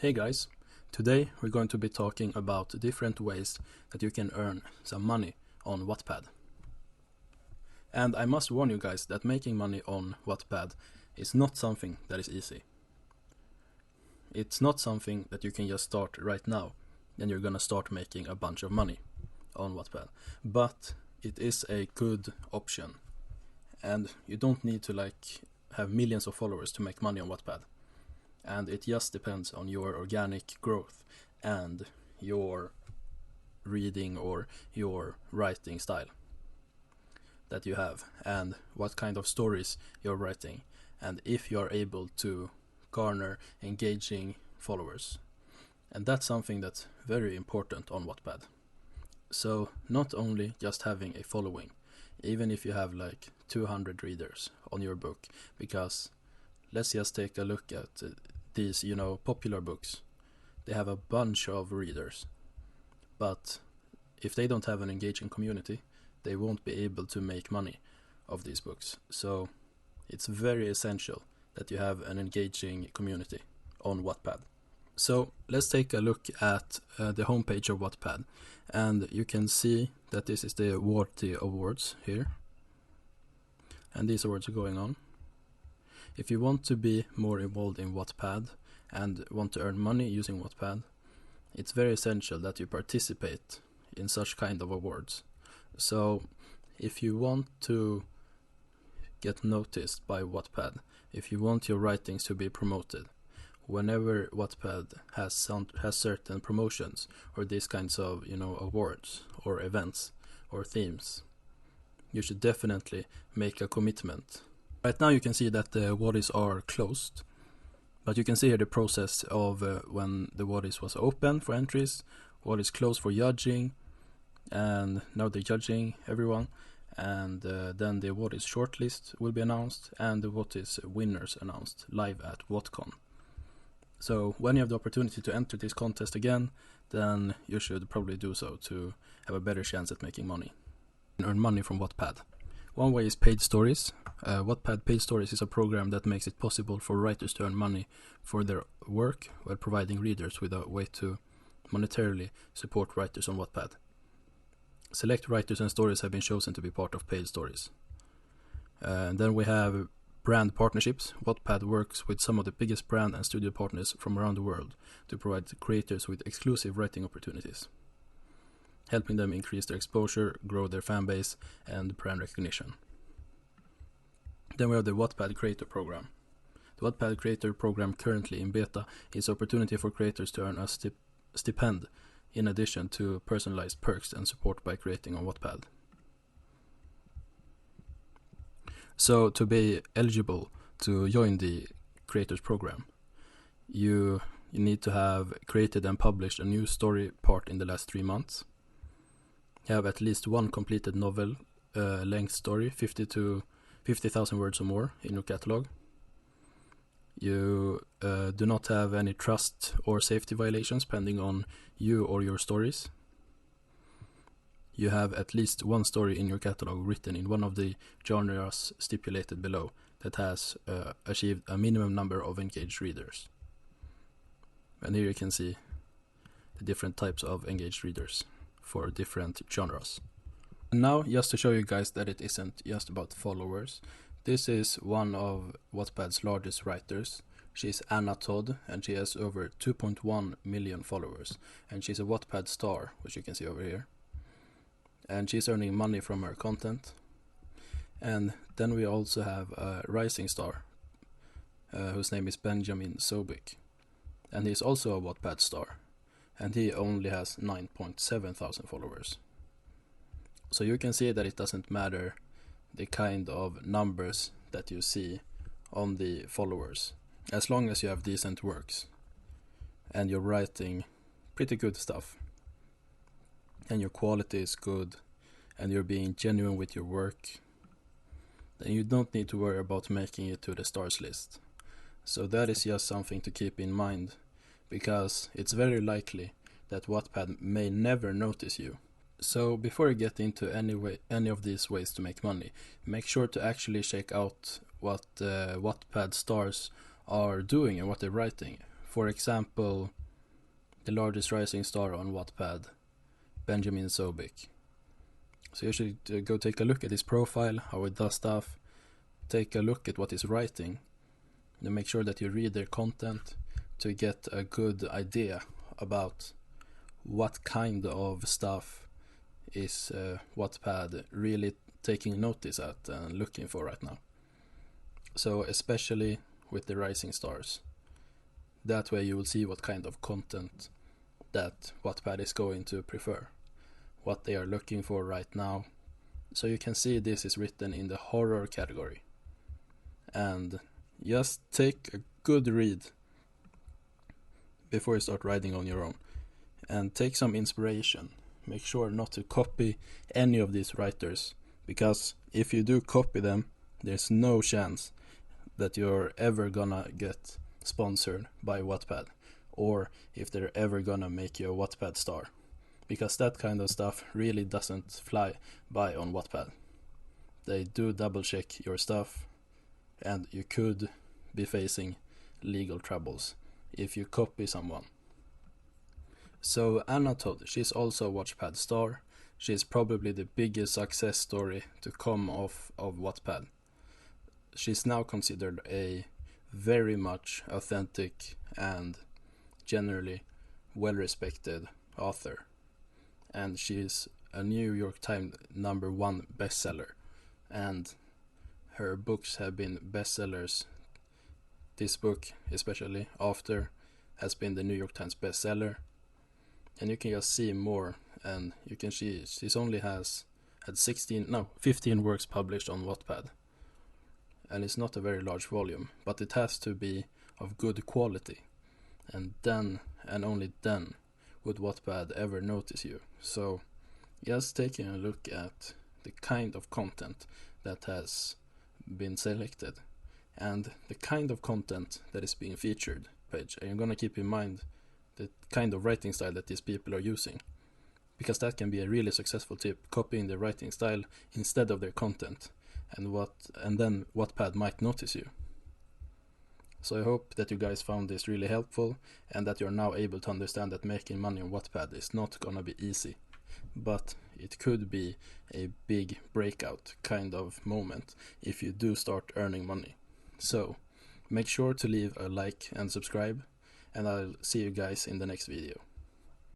Hey guys, today we're going to be talking about different ways that you can earn some money on Wattpad. And I must warn you guys that making money on Wattpad is not something that is easy. It's not something that you can just start right now and you're gonna start making a bunch of money on Wattpad. But it is a good option and you don't need to have millions of followers to make money on Wattpad. And it just depends on your organic growth and your reading or your writing style that you have, and what kind of stories you're writing, and if you're able to garner engaging followers. And that's something that's very important on Wattpad. So not only just having a following, even if you have 200 readers on your book, because let's just take a look at these, popular books. They have a bunch of readers, but if they don't have an engaging community, they won't be able to make money of these books. So it's very essential that you have an engaging community on Wattpad. So let's take a look at the homepage of Wattpad, and you can see that this is the Worthy Awards here, and these awards are going on. If you want to be more involved in Wattpad and want to earn money using Wattpad, it's very essential that you participate in such kind of awards. So if you want to get noticed by Wattpad, if you want your writings to be promoted, whenever Wattpad has certain promotions or these kinds of awards or events or themes, you should definitely make a commitment. Right now you can see that the Waddies are closed, but you can see here the process of when the Waddies was open for entries, Waddies closed for judging, and now they're judging everyone, and then the Waddies shortlist will be announced and the Waddies winners announced live at WatCon. So when you have the opportunity to enter this contest again, then you should probably do so to have a better chance at making money and earn money from Wattpad. One way is paid stories. Wattpad Paid Stories is a program that makes it possible for writers to earn money for their work while providing readers with a way to monetarily support writers on Wattpad. Select writers and stories have been chosen to be part of paid stories. And then we have brand partnerships. Wattpad works with some of the biggest brand and studio partners from around the world to provide creators with exclusive writing opportunities, helping them increase their exposure, grow their fan base, and brand recognition. Then we have the Wattpad Creator Program. The Wattpad Creator Program, currently in beta, is an opportunity for creators to earn a stipend in addition to personalized perks and support by creating on Wattpad. So to be eligible to join the Creators Program, you need to have created and published a new story part in the last 3 months, have at least one completed novel length story, 50,000 words or more in your catalog. You do not have any trust or safety violations pending on you or your stories. You have at least one story in your catalog written in one of the genres stipulated below that has achieved a minimum number of engaged readers. And here you can see the different types of engaged readers for different genres. And now, just to show you guys that it isn't just about followers, this is one of Wattpad's largest writers. She's Anna Todd, and she has over 2.1 million followers, and she's a Wattpad star, which you can see over here. And she's earning money from her content. And then we also have a rising star, whose name is Benjamin Sobik, and he's also a Wattpad star, and he only has 9.7 thousand followers. So you can see that it doesn't matter the kind of numbers that you see on the followers, as long as you have decent works and you're writing pretty good stuff and your quality is good and you're being genuine with your work, then you don't need to worry about making it to the stars list. So that is just something to keep in mind, because it's very likely that Wattpad may never notice you. So before you get into any of these ways to make money, make sure to actually check out what Wattpad stars are doing and what they're writing. For example, the largest rising star on Wattpad, Benjamin Sobik. So you should go take a look at his profile, how he does stuff, take a look at what he's writing, and make sure that you read their content to get a good idea about what kind of stuff is Wattpad really taking notice at and looking for right now. So especially with the rising stars. That way you will see what kind of content that Wattpad is going to prefer, what they are looking for right now. So you can see this is written in the horror category. And just take a good read before you start writing on your own. And take some inspiration. Make sure not to copy any of these writers, because if you do copy them, there's no chance that you're ever gonna get sponsored by Wattpad, or if they're ever gonna make you a Wattpad star, because that kind of stuff really doesn't fly by on Wattpad. They do double check your stuff, and you could be facing legal troubles if you copy someone. So Anna Todd, she's also a Wattpad star. She's probably the biggest success story to come off of Wattpad. She's now considered a very much authentic and generally well-respected author. And she's a New York Times #1 bestseller. And her books have been bestsellers. This book, especially After, has been the New York Times bestseller. And you can just see more, and you can see she's only had 15 works published on Wattpad. And it's not a very large volume, but it has to be of good quality. And then, and only then, would Wattpad ever notice you. So, just taking a look at the kind of content that has been selected, and the kind of content that is being featured page. And you're gonna keep in mind the kind of writing style that these people are using, because that can be a really successful tip, copying their writing style instead of their content, and then Wattpad might notice you. So I hope that you guys found this really helpful, and that you're now able to understand that making money on Wattpad is not gonna be easy, but it could be a big breakout kind of moment if you do start earning money. So make sure to leave a like and subscribe, and I'll see you guys in the next video.